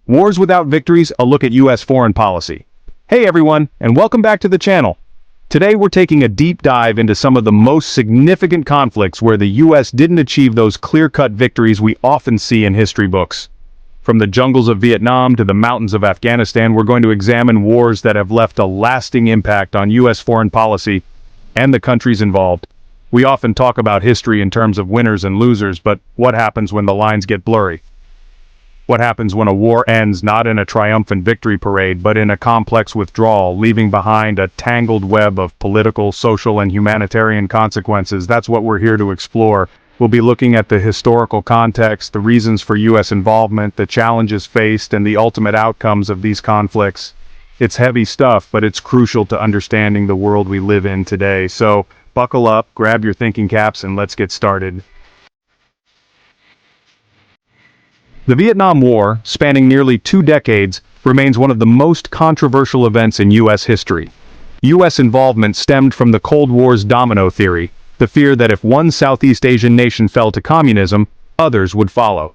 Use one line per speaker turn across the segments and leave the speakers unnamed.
Wars Without Victories, a look at U.S. foreign policy. Hey everyone, and welcome back to the channel. Today we're taking a deep dive into some of the most significant conflicts where the U.S. didn't achieve those clear-cut victories we often see in history books. From the jungles of Vietnam to the mountains of Afghanistan, we're going to examine wars that have left a lasting impact on U.S. foreign policy and the countries involved. We often talk about history in terms of winners and losers, but what happens when the lines get blurry? What happens when a war ends not in a triumphant victory parade, but in a complex withdrawal, leaving behind a tangled web of political, social, and humanitarian consequences? That's what we're here to explore. We'll be looking at the historical context, the reasons for U.S. involvement, the challenges faced, and the ultimate outcomes of these conflicts. It's heavy stuff, but it's crucial to understanding the world we live in today. So, buckle up, grab your thinking caps, and let's get started. The Vietnam War, spanning nearly 2 decades, remains one of the most controversial events in U.S. history. U.S. involvement stemmed from the Cold War's domino theory, the fear that if one Southeast Asian nation fell to communism, others would follow.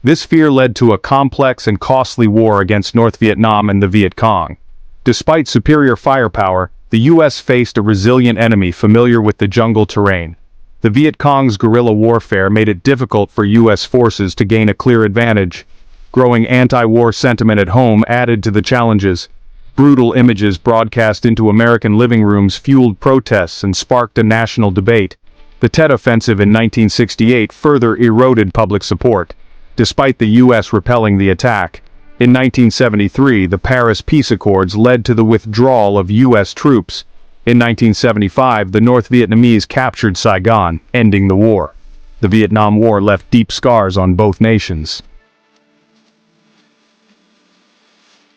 This fear led to a complex and costly war against North Vietnam and the Viet Cong. Despite superior firepower, the U.S. faced a resilient enemy familiar with the jungle terrain. The Viet Cong's guerrilla warfare made it difficult for U.S. forces to gain a clear advantage. Growing anti-war sentiment at home added to the challenges. Brutal images broadcast into American living rooms fueled protests and sparked a national debate. The Tet Offensive in 1968 further eroded public support, despite the U.S. repelling the attack. In 1973, the Paris Peace Accords led to the withdrawal of U.S. troops. In 1975, the North Vietnamese captured Saigon, ending the war. The Vietnam War left deep scars on both nations.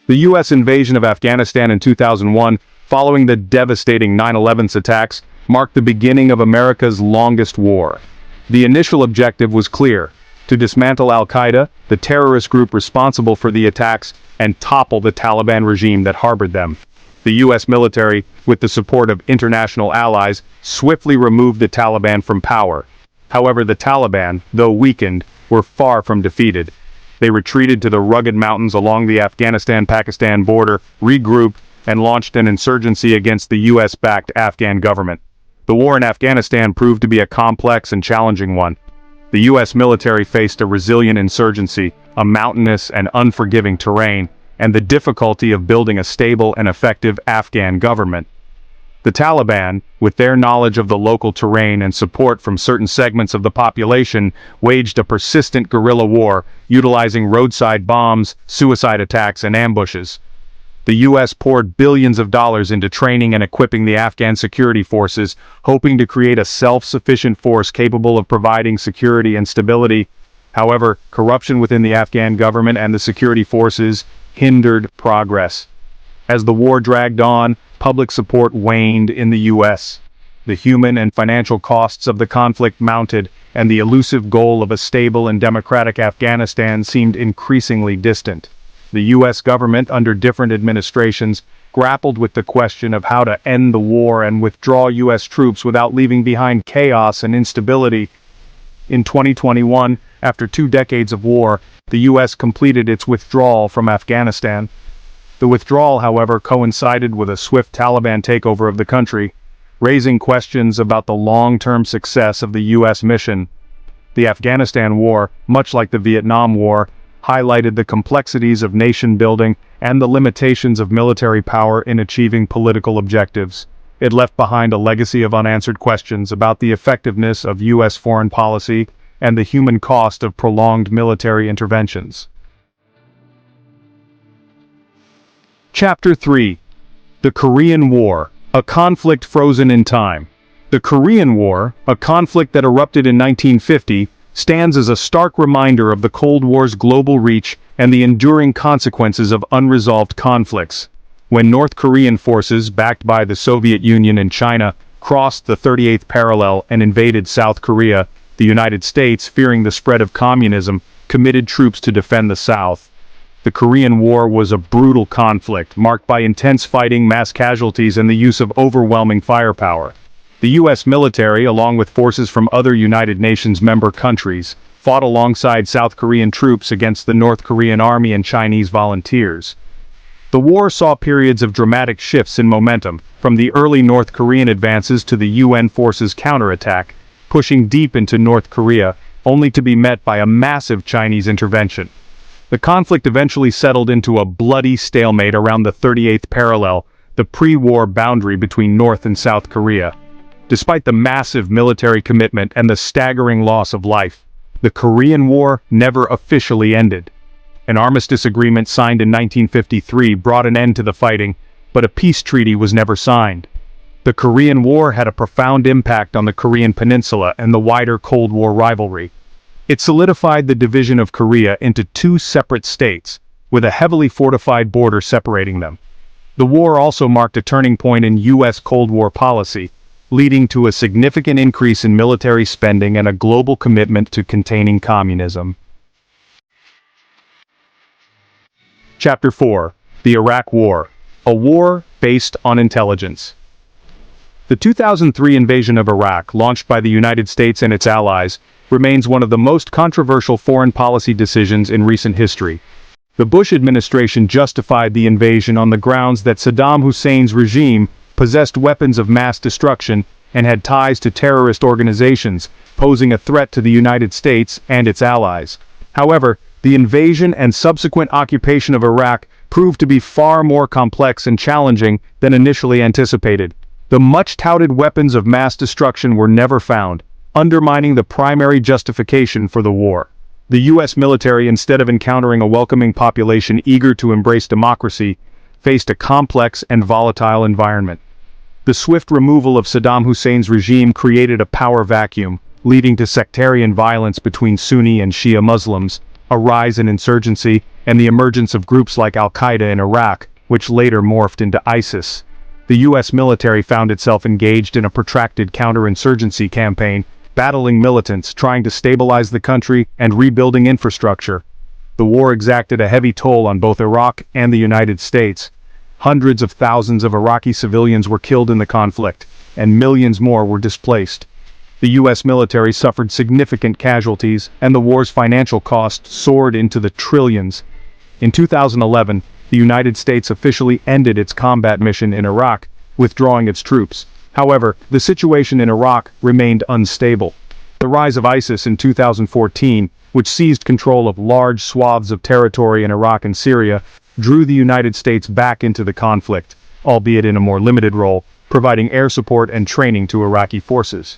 The U.S. invasion of Afghanistan in 2001, following the devastating 9/11 attacks, marked the beginning of America's longest war. The initial objective was clear: to dismantle al-Qaeda, the terrorist group responsible for the attacks, and topple the Taliban regime that harbored them. The U.S. military, with the support of international allies, swiftly removed the Taliban from power. However, the Taliban, though weakened, were far from defeated. They retreated to the rugged mountains along the Afghanistan-Pakistan border, regrouped, and launched an insurgency against the U.S.-backed Afghan government. The war in Afghanistan proved to be a complex and challenging one. The U.S. military faced a resilient insurgency, a mountainous and unforgiving terrain, and the difficulty of building a stable and effective Afghan government. The Taliban, with their knowledge of the local terrain and support from certain segments of the population, waged a persistent guerrilla war, utilizing roadside bombs, suicide attacks, and ambushes. The U.S. poured billions of dollars into training and equipping the Afghan security forces, hoping to create a self-sufficient force capable of providing security and stability. However, corruption within the Afghan government and the security forces hindered progress. As the war dragged on, public support waned in the U.S. The human and financial costs of the conflict mounted, and the elusive goal of a stable and democratic Afghanistan seemed increasingly distant. The U.S. government, under different administrations, grappled with the question of how to end the war and withdraw U.S. troops without leaving behind chaos and instability. In 2021, after 2 decades of war, the U.S. completed its withdrawal from Afghanistan. The withdrawal, however, coincided with a swift Taliban takeover of the country, raising questions about the long-term success of the U.S. mission. The Afghanistan War, much like the Vietnam War, highlighted the complexities of nation-building and the limitations of military power in achieving political objectives. It left behind a legacy of unanswered questions about the effectiveness of U.S. foreign policy and the human cost of prolonged military interventions. Chapter 3. The Korean War, a conflict frozen in time. The Korean War, a conflict that erupted in 1950, stands as a stark reminder of the Cold War's global reach and the enduring consequences of unresolved conflicts. When North Korean forces, backed by the Soviet Union and China, crossed the 38th parallel and invaded South Korea, the United States, fearing the spread of communism, committed troops to defend the South. The Korean War was a brutal conflict, marked by intense fighting, mass casualties, and the use of overwhelming firepower. The U.S. military, along with forces from other United Nations member countries, fought alongside South Korean troops against the North Korean army and Chinese volunteers. The war saw periods of dramatic shifts in momentum, from the early North Korean advances to the UN forces' counterattack, pushing deep into North Korea, only to be met by a massive Chinese intervention. The conflict eventually settled into a bloody stalemate around the 38th parallel, the pre-war boundary between North and South Korea. Despite the massive military commitment and the staggering loss of life, the Korean War never officially ended. An armistice agreement signed in 1953 brought an end to the fighting, but a peace treaty was never signed. The Korean War had a profound impact on the Korean Peninsula and the wider Cold War rivalry. It solidified the division of Korea into two separate states, with a heavily fortified border separating them. The war also marked a turning point in U.S. Cold War policy, leading to a significant increase in military spending and a global commitment to containing communism. Chapter 4. The Iraq War. A war based on intelligence. The 2003 invasion of Iraq, launched by the United States and its allies, remains one of the most controversial foreign policy decisions in recent history. The Bush administration justified the invasion on the grounds that Saddam Hussein's regime possessed weapons of mass destruction and had ties to terrorist organizations, posing a threat to the United States and its allies. However, the invasion and subsequent occupation of Iraq proved to be far more complex and challenging than initially anticipated. The much-touted weapons of mass destruction were never found, undermining the primary justification for the war. The U.S. military, instead of encountering a welcoming population eager to embrace democracy, faced a complex and volatile environment. The swift removal of Saddam Hussein's regime created a power vacuum, leading to sectarian violence between Sunni and Shia Muslims, a rise in insurgency, and the emergence of groups like Al-Qaeda in Iraq, which later morphed into ISIS. The U.S. military found itself engaged in a protracted counterinsurgency campaign, battling militants, trying to stabilize the country, and rebuilding infrastructure. The war exacted a heavy toll on both Iraq and the United States. Hundreds of thousands of Iraqi civilians were killed in the conflict, and millions more were displaced. The U.S. military suffered significant casualties, and the war's financial costs soared into the trillions. In 2011, the United States officially ended its combat mission in Iraq, withdrawing its troops. However, the situation in Iraq remained unstable. The rise of ISIS in 2014, which seized control of large swaths of territory in Iraq and Syria, drew the United States back into the conflict, albeit in a more limited role, providing air support and training to Iraqi forces.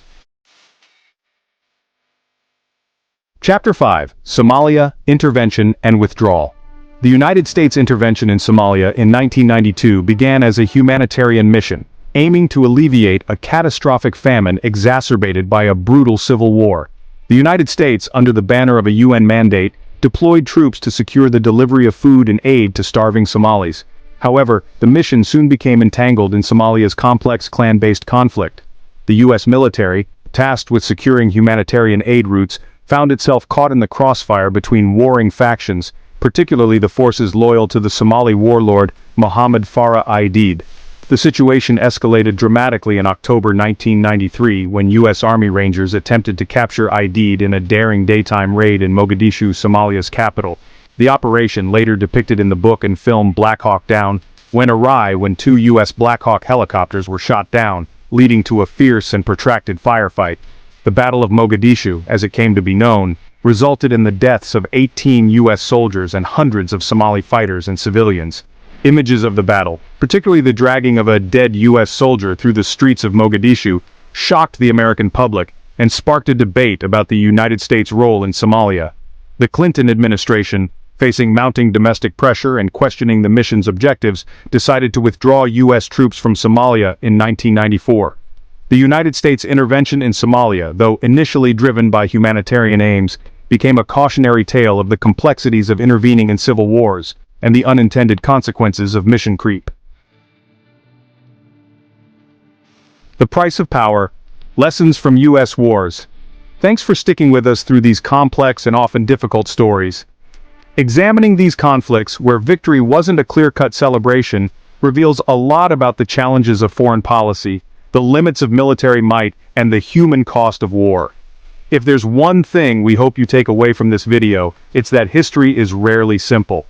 Chapter 5. Somalia, Intervention and Withdrawal. The United States intervention in Somalia in 1992 began as a humanitarian mission, aiming to alleviate a catastrophic famine exacerbated by a brutal civil war. The United States, under the banner of a UN mandate, deployed troops to secure the delivery of food and aid to starving Somalis. However, the mission soon became entangled in Somalia's complex clan-based conflict. The U.S. military, tasked with securing humanitarian aid routes, found itself caught in the crossfire between warring factions, particularly the forces loyal to the Somali warlord Mohammed Farah Aidid. The situation escalated dramatically in October 1993 when U.S. Army Rangers attempted to capture Aidid in a daring daytime raid in Mogadishu, Somalia's capital. The operation, later depicted in the book and film Black Hawk Down, went awry when two U.S. Black Hawk helicopters were shot down, leading to a fierce and protracted firefight. The Battle of Mogadishu, as it came to be known, resulted in the deaths of 18 U.S. soldiers and hundreds of Somali fighters and civilians. Images of the battle, particularly the dragging of a dead U.S. soldier through the streets of Mogadishu, shocked the American public and sparked a debate about the United States' role in Somalia. The Clinton administration, facing mounting domestic pressure and questioning the mission's objectives, decided to withdraw U.S. troops from Somalia in 1994. The United States intervention in Somalia, though initially driven by humanitarian aims, became a cautionary tale of the complexities of intervening in civil wars and the unintended consequences of mission creep. The Price of Power. Lessons from U.S. Wars. Thanks for sticking with us through these complex and often difficult stories. Examining these conflicts, where victory wasn't a clear-cut celebration, reveals a lot about the challenges of foreign policy, the limits of military might, and the human cost of war. If there's one thing we hope you take away from this video, it's that history is rarely simple.